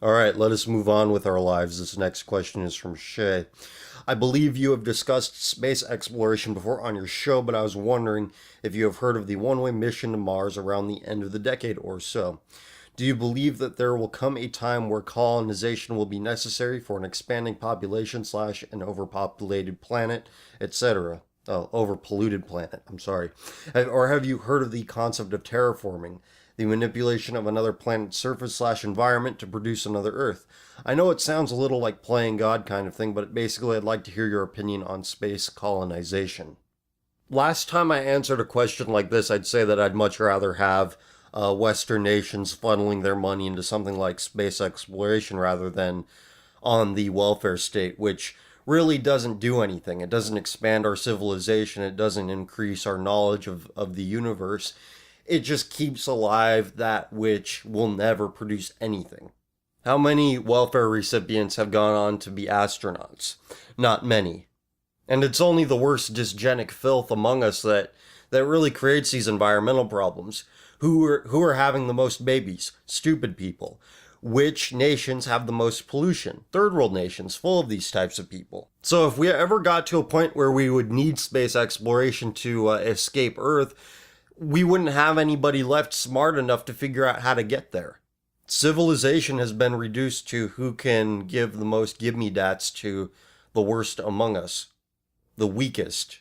All right, let us move on with our lives. This next question is from Shay. I believe you have discussed space exploration before on your show, but I was wondering if you have heard of the one-way mission to Mars around the end of the decade or so. Do you believe that there will come a time where colonization will be necessary for an expanding population slash an overpopulated planet, etc.? Oh, overpolluted planet. I'm sorry. Or have you heard of the concept of terraforming, the manipulation of another planet's surface slash environment to produce another Earth? I know it sounds a little like playing God kind of thing, but basically I'd like to hear your opinion on space colonization. Last time I answered a question like this, I'd say that I'd much rather have Western nations funneling their money into something like space exploration rather than on the welfare state, which really doesn't do anything. It doesn't expand our civilization. It doesn't increase our knowledge of the universe. It just keeps alive that which will never produce anything. How many welfare recipients have gone on to be astronauts? Not many. And it's only the worst dysgenic filth among us that really creates these environmental problems. Who are having the most babies? Stupid people. Which nations have the most pollution? Third world nations, full of these types of people. So if we ever got to a point where we would need space exploration to escape Earth, we wouldn't have anybody left smart enough to figure out how to get there. Civilization has been reduced to who can give the most give-me-dats to the worst among us, the weakest,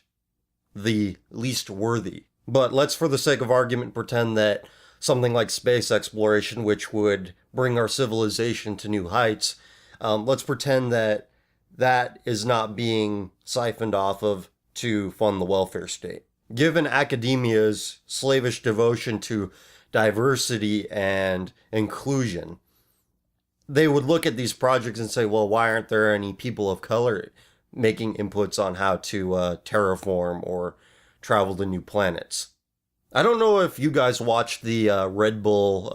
the least worthy. But let's, for the sake of argument, pretend that something like space exploration, which would bring our civilization to new heights, let's pretend that that is not being siphoned off of to fund the welfare state. Given academia's slavish devotion to diversity and inclusion, they would look at these projects and say, well, why aren't there any people of color making inputs on how to terraform or travel to new planets? I don't know if you guys watched the Red Bull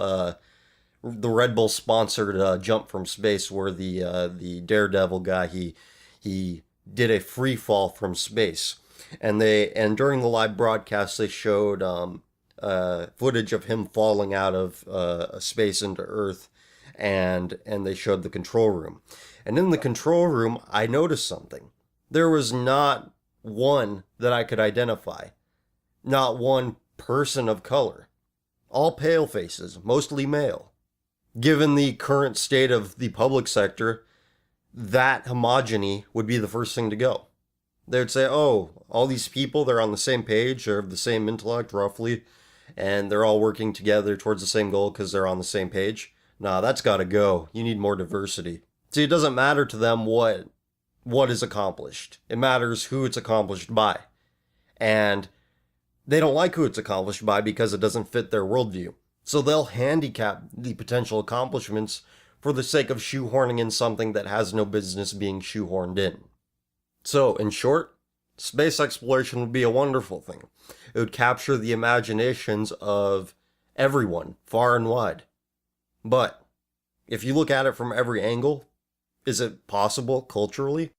sponsored jump from space, where the Daredevil guy he did a free fall from space, and during the live broadcast they showed footage of him falling out of space into Earth, and they showed the control room, and in the control room I noticed something. There was not one that I could identify, not one person of color, all pale faces, mostly male. Given the current state of the public sector, that homogeny would be the first thing to go. They would say, oh, all these people, they're on the same page, they're of the same intellect, roughly, and they're all working together towards the same goal because they're on the same page. Nah, that's gotta go. You need more diversity. See, it doesn't matter to them what is accomplished. It matters who it's accomplished by. And they don't like who it's accomplished by because it doesn't fit their worldview. So they'll handicap the potential accomplishments for the sake of shoehorning in something that has no business being shoehorned in. So, in short, space exploration would be a wonderful thing. It would capture the imaginations of everyone, far and wide. But, if you look at it from every angle, is it possible culturally?